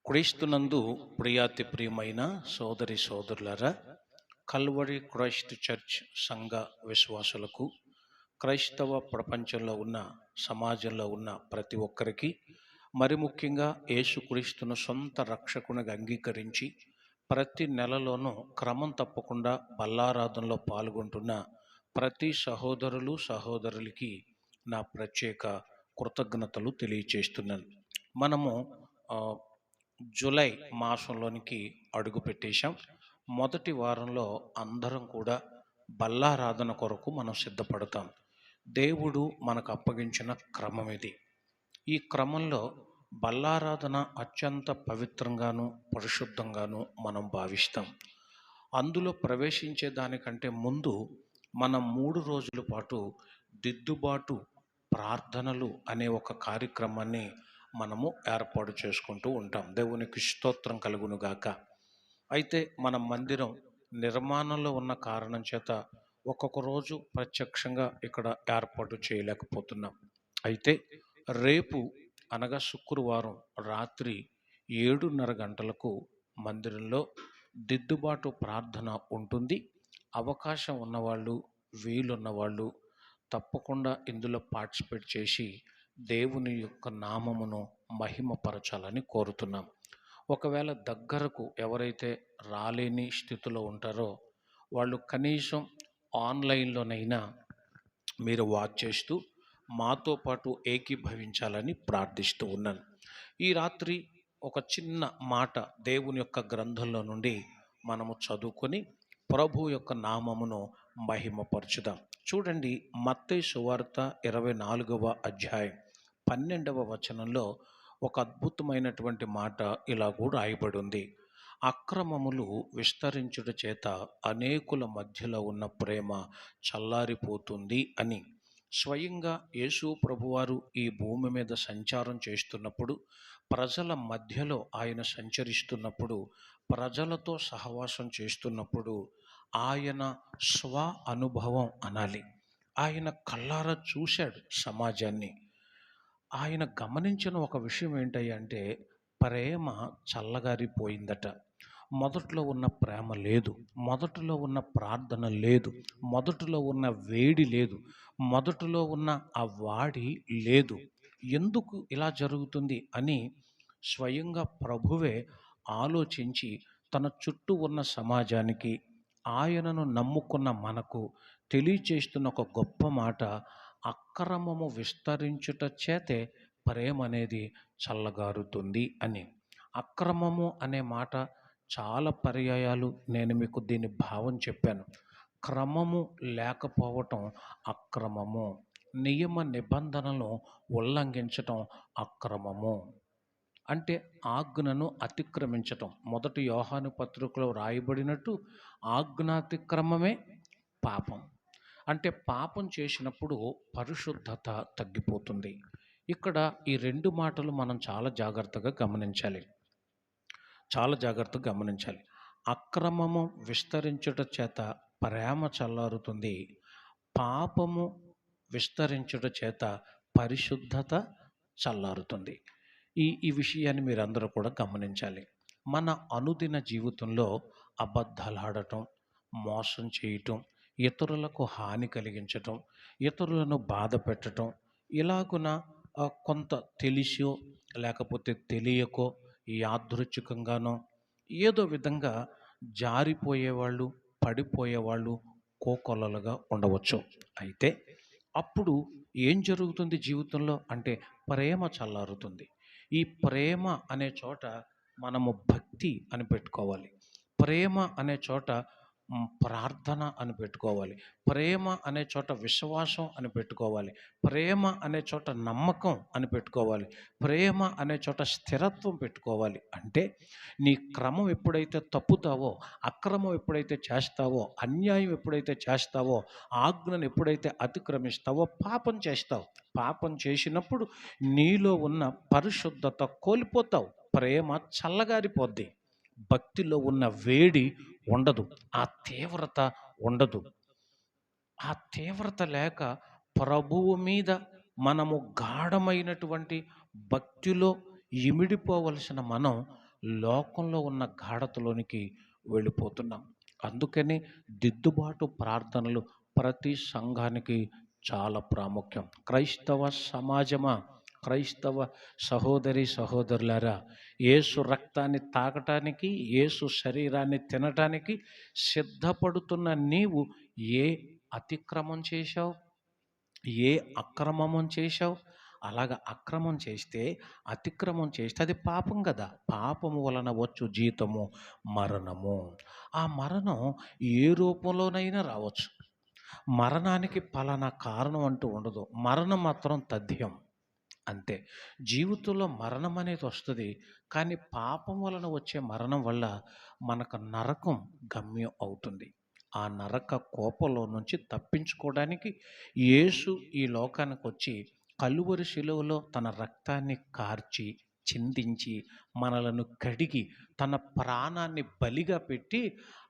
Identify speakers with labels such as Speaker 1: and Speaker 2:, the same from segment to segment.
Speaker 1: క్రీస్తునందు ప్రియాతి ప్రియమైన సోదరి సోదరులారా, కల్వరి క్రైస్ట్ చర్చ్ సంఘ విశ్వాసులకు, క్రైస్తవ ప్రపంచంలో ఉన్న సమాజంలో ఉన్న ప్రతి ఒక్కరికి, మరి ముఖ్యంగా యేసుక్రీస్తును సొంత రక్షకునిగా అంగీకరించి ప్రతి నెలలోనూ క్రమం తప్పకుండా బల్లారాధనలో పాల్గొంటున్న ప్రతి సహోదరులు సహోదరులకి నా ప్రత్యేక కృతజ్ఞతలు తెలియచేస్తున్నాను. మనము ఆ, జూలై మాసంలోనికి అడుగు పెట్టేశాం. మొదటి వారంలో అందరం కూడా బల్లారాధన కొరకు మనం సిద్ధపడతాం. దేవుడు మనకు అప్పగించిన క్రమం ఇది. ఈ క్రమంలో బల్లారాధన అత్యంత పవిత్రంగాను పరిశుద్ధంగాను మనం భావిస్తాం. అందులో ప్రవేశించే దానికంటే ముందు మనం 3 రోజుల పాటు దిద్దుబాటు ప్రార్థనలు అనే ఒక కార్యక్రమాన్ని మనము ఏర్పాటు చేసుకుంటూ ఉంటాం. దేవునికి స్తోత్రం కలుగును గాక. అయితే మన మందిరం నిర్మాణంలో ఉన్న కారణం చేత ఒక్కొక్క రోజు ప్రత్యక్షంగా ఇక్కడ ఏర్పాటు చేయలేకపోతున్నాం. అయితే రేపు అనగా శుక్రవారం రాత్రి 7:30 గంటలకు మందిరంలో దిద్దుబాటు ప్రార్థన ఉంటుంది. అవకాశం ఉన్నవాళ్ళు, వీలున్నవాళ్ళు తప్పకుండా ఇందులో పార్టిసిపేట్ చేసి దేవుని యొక్క నామమును మహిమపరచాలని కోరుతున్నాం. ఒకవేళ దగ్గరకు ఎవరైతే రాలేని స్థితిలో ఉంటారో వాళ్ళు కనీసం ఆన్లైన్లోనైనా మీరు వాచ్ చేస్తూ మాతో పాటు ఏకీభవించాలని ప్రార్థిస్తూ ఉన్నాను. ఈ రాత్రి ఒక చిన్న మాట దేవుని యొక్క గ్రంథంలో నుండి మనము చదువుకొని ప్రభు యొక్క నామమును మహిమపరచుదాం. చూడండి, మత్తయి సువార్త 24వ అధ్యాయం 12వ వచనంలో ఒక అద్భుతమైనటువంటి మాట ఇలా కూడా రాయబడి ఉంది. అక్రమములు విస్తరించుట చేత అనేకుల మధ్యలో ఉన్న ప్రేమ చల్లారిపోతుంది అని. స్వయంగా యేసు ప్రభువారు ఈ భూమి మీద సంచారం చేస్తున్నప్పుడు, ప్రజల మధ్యలో ఆయన సంచరిస్తున్నప్పుడు, ప్రజలతో సహవాసం చేస్తున్నప్పుడు ఆయన స్వ అనుభవం అనాలి. ఆయన కళ్ళారా చూశాడు సమాజాన్ని. ఆయన గమనించిన ఒక విషయం ఏంటంటే ప్రేమ చల్లగారిపోయిందట. మొదట్లో ఉన్న ప్రేమ లేదు, మొదట్లో ఉన్న ప్రార్థన లేదు, మొదట్లో ఉన్న వేడి లేదు, మొదట్లో ఉన్న ఆ వాడి లేదు. ఎందుకు ఇలా జరుగుతుంది అని స్వయంగా ప్రభువే ఆలోచించి తన చుట్టూ ఉన్న సమాజానికి, ఆయనను నమ్ముకున్న మనకు తెలియచేస్తున్న ఒక గొప్ప మాట, అక్రమము విస్తరించుట చేతే ప్రేమ అనేది చల్లగారుతుంది అని. అక్రమము అనే మాట చాలా పర్యాయాలు నేను మీకు దీని భావం చెప్పాను. క్రమము లేకపోవటం అక్రమము, నియమ నిబంధనలను ఉల్లంఘించటం అక్రమము. అంటే ఆజ్ఞను అతిక్రమించటం. మొదటి యోహాను పత్రికలో రాయబడినట్టు ఆజ్ఞాతిక్రమమే పాపం. అంటే పాపం చేసినప్పుడు పరిశుద్ధత తగ్గిపోతుంది. ఇక్కడ ఈ 2 మాటలు మనం చాలా జాగ్రత్తగా గమనించాలి. అక్రమము విస్తరించుట చేత ప్రేమ చల్లారుతుంది, పాపము విస్తరించుట చేత పరిశుద్ధత చల్లారుతుంది. ఈ విషయాన్ని మీరందరూ కూడా గమనించాలి. మన అనుదిన జీవితంలో అబద్ధాలు ఆడటం, మోసం చేయటం, ఇతరులకు హాని కలిగించటం, ఇతరులను బాధ పెట్టడం, ఇలాగున కొంత తెలిసో లేకపోతే తెలియకో యాదృచ్ఛికంగానో ఏదో విధంగా జారిపోయేవాళ్ళు, పడిపోయేవాళ్ళు కోకొల్లలుగా ఉండవచ్చు. అయితే అప్పుడు ఏం జరుగుతుంది జీవితంలో అంటే ప్రేమ చల్లారుతుంది. ఈ ప్రేమ అనే చోట మనము భక్తి అని పెట్టుకోవాలి. ప్రేమ అనే చోట ప్రార్థన అని పెట్టుకోవాలి. ప్రేమ అనే చోట విశ్వాసం అని పెట్టుకోవాలి. ప్రేమ అనే చోట నమ్మకం అని పెట్టుకోవాలి. ప్రేమ అనే చోట స్థిరత్వం పెట్టుకోవాలి. అంటే నీ క్రమం ఎప్పుడైతే తప్పుతావో, అక్రమం ఎప్పుడైతే చేస్తావో, అన్యాయం ఎప్పుడైతే చేస్తావో, ఆజ్ఞను ఎప్పుడైతే అతిక్రమిస్తావో పాపం చేస్తావు. పాపం చేసినప్పుడు నీలో ఉన్న పరిశుద్ధత కోల్పోతావు. ప్రేమ చల్లగారిపోద్ది. భక్తిలో ఉన్న వేడి ఉండదు, ఆ తీవ్రత ఉండదు. ఆ తీవ్రత లేక ప్రభువు మీద మనము గాఢమైనటువంటి భక్తిలో ఇమిడిపోవలసిన మనం లోకంలో ఉన్న గాఢతలోనికి వెళ్ళిపోతున్నాం. అందుకని దిద్దుబాటు ప్రార్థనలు ప్రతి సంఘానికి చాలా ప్రాముఖ్యం. క్రైస్తవ సమాజమా, క్రైస్తవ సహోదరి సహోదరులారా, యేసు రక్తాన్ని తాగటానికి, యేసు శరీరాన్ని తినటానికి సిద్ధపడుతున్న నీవు ఏ అతిక్రమం చేశావు? ఏ అక్రమం చేశావు? అలాగ అక్రమం చేస్తే, అతిక్రమం చేస్తే అది పాపం కదా. పాపము వలన వచ్చు జీతము మరణము. ఆ మరణం ఏ రూపంలోనైనా రావచ్చు. మరణానికి పలానా కారణం అంటూ ఉండదు. మరణం మాత్రం తథ్యం, అంతే. జీవితంలో మరణం అనేది వస్తుంది, కానీ పాపం వలన వచ్చే మరణం వల్ల మనకు నరకం గమ్యం అవుతుంది. ఆ నరక కోపంలో నుంచి తప్పించుకోవడానికి యేసు ఈ లోకానికి వచ్చి కలువరి శిలువలో తన రక్తాన్ని కార్చి చిందించి మనలను కడిగి తన ప్రాణాన్ని బలిగా పెట్టి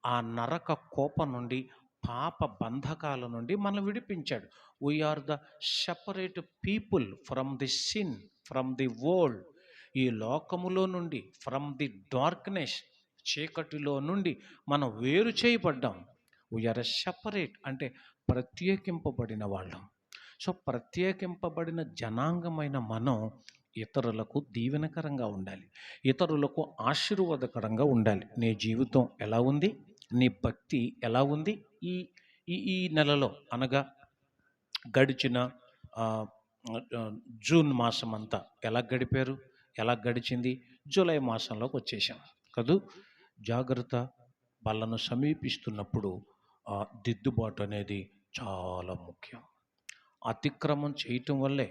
Speaker 1: ఆ నరక కోపం నుండి, పాప బంధకాల నుండి మనల్ని విడిపించాడు. We are the separate people from the sin, from the world. ఈ లోకములో నుండి, ఫ్రమ్ ది డార్క్నెస్, చీకటిలో నుండి మనం వేరు చేయబడ్డాం. వీఆర్ ఎ సెపరేట్ అంటే ప్రత్యేకింపబడిన వాళ్ళం. సో ప్రత్యేకింపబడిన జనాంగమైన మనం ఇతరులకు దీవెనకరంగా ఉండాలి, ఇతరులకు ఆశీర్వాదకరంగా ఉండాలి. నీ జీవితం ఎలా ఉంది? నీ భక్తి ఎలా ఉంది? ఈ ఈ ఈ నెలలో అనగా గడిచిన ఆ, ఆ, జూన్ మాసం అంతా ఎలా గడిపారు? ఎలా గడిచింది? జూలై మాసంలోకి వచ్చేసాం కదూ. జాగ్రత్త. వాళ్ళను సమీపిస్తున్నప్పుడు దిద్దుబాటు అనేది చాలా ముఖ్యం. అతిక్రమం చేయటం వల్లే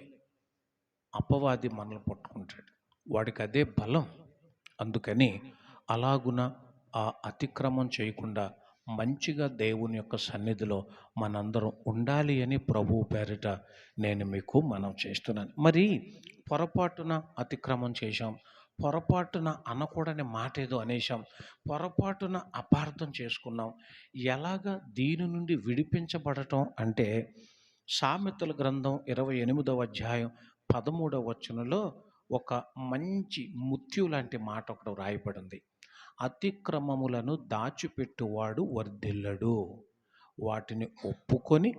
Speaker 1: అపవాది మనల్ని పట్టుకుంటాడు, వాడికి అదే బలం. అందుకని అలాగున ఆ అతిక్రమం చేయకుండా మంచిగా దేవుని యొక్క సన్నిధిలో మనందరం ఉండాలి అని ప్రభువు పేరిట నేను మీకు మనం చేస్తున్నాను. మరి పొరపాటున అతిక్రమం చేశాం, పొరపాటున అనకూడని మాట ఏదో అనేసాం, పొరపాటున అపార్థం చేసుకున్నాం. ఎలాగ దీని నుండి విడిపించబడటం అంటే, సామెతల గ్రంథం 28వ అధ్యాయం 13వ వచనంలో ఒక మంచి ముత్యు లాంటి మాట ఒకటి వ్రాయబడింది. అతిక్రమములను దాచిపెట్టువాడు వర్ధిల్లడు, వాటిని ఒప్పుకొని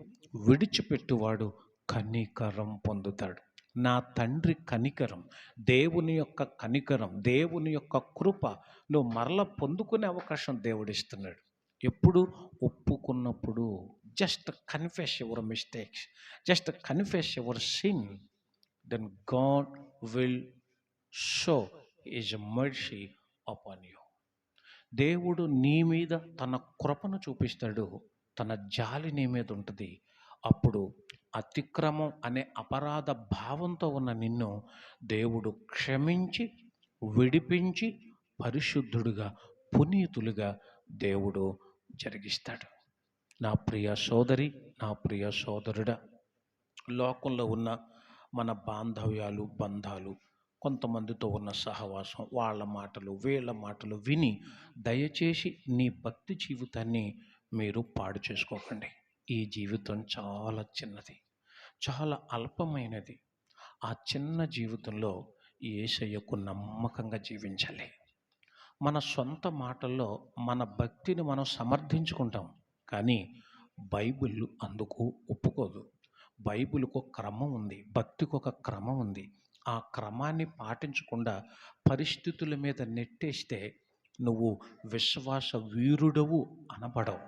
Speaker 1: విడిచిపెట్టువాడు కనికరం పొందుతాడు. నా తండ్రి కనికరం, దేవుని యొక్క కనికరం, దేవుని యొక్క కృప నువ్వు మరల పొందుకునే అవకాశం దేవుడిస్తున్నాడు. ఎప్పుడు? ఒప్పుకున్నప్పుడు. Just confess your mistakes, just confess your sin, then God will show his mercy upon you. దేవుడు నీ మీద తన కృపను చూపిస్తాడు, తన జాలి నీ మీద ఉంటుంది. అప్పుడు అతిక్రమం అనే అపరాధ భావంతో ఉన్న నిన్ను దేవుడు క్షమించి విడిపించి పరిశుద్ధుడుగా, పునీతులుగా దేవుడు జరిగిస్తాడు. నా ప్రియ సోదరి, నా ప్రియ సోదరుడా, లోకంలో ఉన్న మన బాంధవ్యాలు, బంధాలు, కొంతమందితో ఉన్న సహవాసం, వాళ్ళ మాటలు వీళ్ళ మాటలు విని దయచేసి నీ భక్తి జీవితాన్ని మీరు పాడు చేసుకోకండి. ఈ జీవితం చాలా చిన్నది, చాలా అల్పమైనది. ఆ చిన్న జీవితంలో యేసయ్యకు నమ్మకంగా జీవించాలి. మన సొంత మాటల్లో మన భక్తిని మనం సమర్థించుకుంటాం, కానీ బైబిల్ అందుకు ఒప్పుకోదు. బైబిల్కు ఒక క్రమం ఉంది, భక్తికి ఒక క్రమం ఉంది. ఆ క్రమాన్ని పాటించకుండా పరిస్థితుల మీద నెట్టేస్తే నువ్వు విశ్వాస వీరుడవు అనబడవు,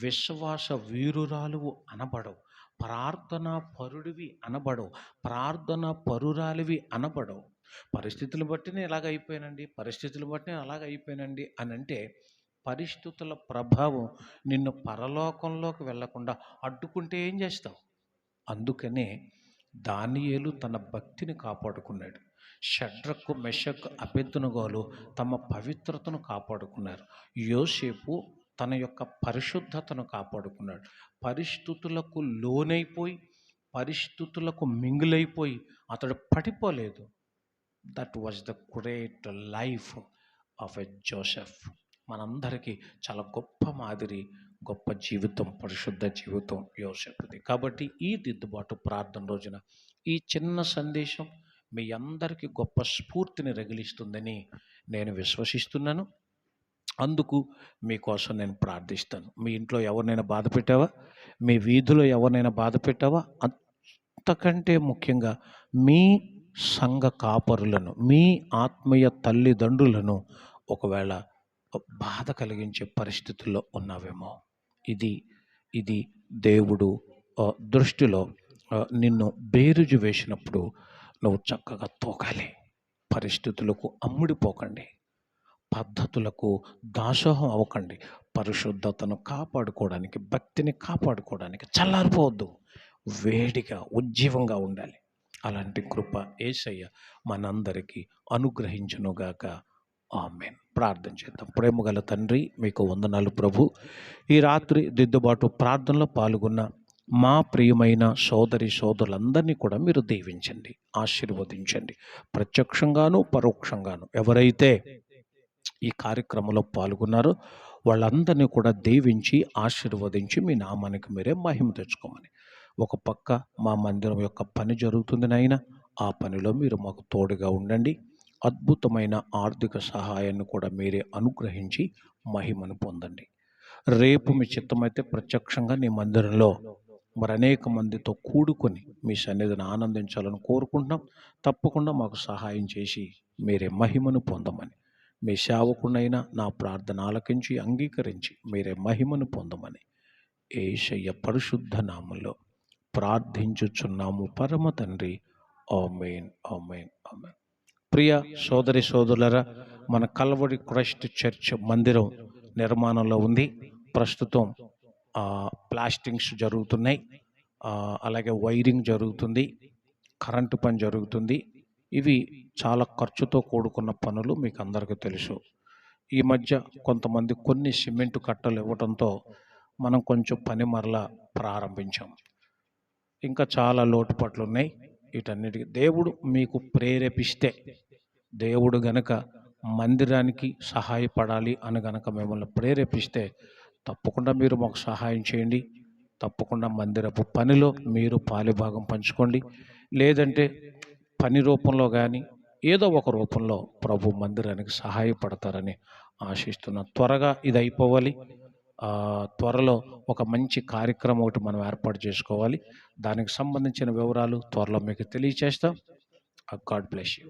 Speaker 1: విశ్వాస వీరురాలువు అనబడవు, ప్రార్థనా పరుడివి అనబడవు, ప్రార్థనా పరురాలివి అనబడవు. పరిస్థితులు బట్టి నేను ఇలాగ అయిపోయానండి, పరిస్థితులు బట్టి నేను అలాగ అయిపోయానండి అని అంటే పరిస్థితుల ప్రభావం నిన్ను పరలోకంలోకి వెళ్లకుండా అడ్డుకుంటే ఏం చేస్తావు? అందుకనే దానియేలు తన భక్తిని కాపాడుకున్నాడు. షడ్రకు, మెషకు, అబేద్నెగోలు తమ పవిత్రతను కాపాడుకున్నారు. యోసేపు తన యొక్క పరిశుద్ధతను కాపాడుకున్నాడు. పరిస్థితులకు లోనైపోయి, పరిస్థితులకు మింగులైపోయి అతడు పడిపోలేదు. That was the great life of a Joseph. మనందరికీ చాలా గొప్ప మాదిరి, గొప్ప జీవితం, పరిశుద్ధ జీవితం యోసేపుది. కాబట్టి ఈ దిద్దుబాటు ప్రార్థన రోజున ఈ చిన్న సందేశం మీ అందరికీ గొప్ప స్ఫూర్తిని రగిలిస్తుందని నేను విశ్వసిస్తున్నాను. అందుకు మీకోసం నేను ప్రార్థిస్తాను. మీ ఇంట్లో ఎవరినైనా బాధ పెట్టావా? మీ వీధిలో ఎవరినైనా బాధ పెట్టావా? అంతకంటే ముఖ్యంగా మీ సంఘ కాపరులను, మీ ఆత్మీయ తల్లిదండ్రులను ఒకవేళ బాధ కలిగించే పరిస్థితుల్లో ఉన్నావేమో. ఇది ఇది దేవుడు దృష్టిలో నిన్ను బేరుజు వేసినప్పుడు నువ్వు చక్కగా తూగాలి. పరిస్థితులకు అమ్ముడిపోకండి. పద్ధతులకు దాసోహం అవ్వకండి. పరిశుద్ధతను కాపాడుకోవడానికి, భక్తిని కాపాడుకోవడానికి చల్లారిపోవద్దు. వేడిగా, ఉజ్జీవంగా ఉండాలి. అలాంటి కృప యేసయ్య మనందరికీ అనుగ్రహించునుగాక. ఆమేన్. ప్రార్థన చేద్దాం. ప్రేమగల తండ్రి, మీకు వందనాలు ప్రభు. ఈ రాత్రి దిద్దుబాటు ప్రార్థనలో పాల్గొన్న మా ప్రియమైన సోదరి సోదరులందరినీ కూడా మీరు దీవించండి, ఆశీర్వదించండి. ప్రత్యక్షంగాను పరోక్షంగాను ఎవరైతే ఈ కార్యక్రమంలో పాల్గొన్నారో వాళ్ళందరినీ కూడా దీవించి ఆశీర్వదించి మీ నామానికి మీరే మహిమ తెచ్చుకోమని. ఒక పక్క మా మందిరం యొక్క పని జరుగుతుంది నాయన, ఆ పనిలో మీరు మాకు తోడుగా ఉండండి. అద్భుతమైన ఆర్థిక సహాయాన్ని కూడా మీరే అనుగ్రహించి మహిమను పొందండి. రేపు మీ చిత్తమైతే ప్రత్యక్షంగా నీ మందిరంలో మరి అనేక మందితో కూడుకొని మీ సన్నిధిని ఆనందించాలని కోరుకుంటున్నాం. తప్పకుండా మాకు సహాయం చేసి మీరే మహిమను పొందమని, మీ సేవకునైనా నా ప్రార్థన ఆలకించి అంగీకరించి మీరే మహిమను పొందమని యేసయ్య పరిశుద్ధ నామములో ప్రార్థించుచున్నాము పరమ తండ్రి. ఆమేన్, ఆమేన్, ఆమేన్. ప్రియ సోదరి సోదరులరా, మన కల్వరి క్రైస్ట్ చర్చ్ మందిరం నిర్మాణంలో ఉంది. ప్రస్తుతం ప్లాస్టింగ్స్ జరుగుతున్నాయి, అలాగే వైరింగ్ జరుగుతుంది, కరెంటు పని జరుగుతుంది. ఇవి చాలా ఖర్చుతో కూడుకున్న పనులు, మీకు అందరికీ తెలుసు. ఈ మధ్య కొంతమంది కొన్ని సిమెంటు కట్టలు ఇవ్వడంతో మనం కొంచెం పని మరలా ప్రారంభించాం. ఇంకా చాలా లోటుపాట్లు ఉన్నాయి. వీటన్నిటికీ దేవుడు మీకు ప్రేరేపిస్తే, దేవుడు గనక మందిరానికి సహాయపడాలి అని గనక మిమ్మల్ని ప్రేరేపిస్తే తప్పకుండా మీరు మాకు సహాయం చేయండి. తప్పకుండా మందిరపు పనిలో మీరు పాలిభాగం పంచుకోండి. లేదంటే పని రూపంలో కానీ ఏదో ఒక రూపంలో ప్రభు మందిరానికి సహాయపడతారని ఆశిస్తున్నాను. త్వరగా ఇది అయిపోవాలి. త్వరలో ఒక మంచి కార్యక్రమం ఒకటి మనం ఏర్పాటు చేసుకోవాలి. దానికి సంబంధించిన వివరాలు త్వరలో మీకు తెలియచేస్తాం. God bless you.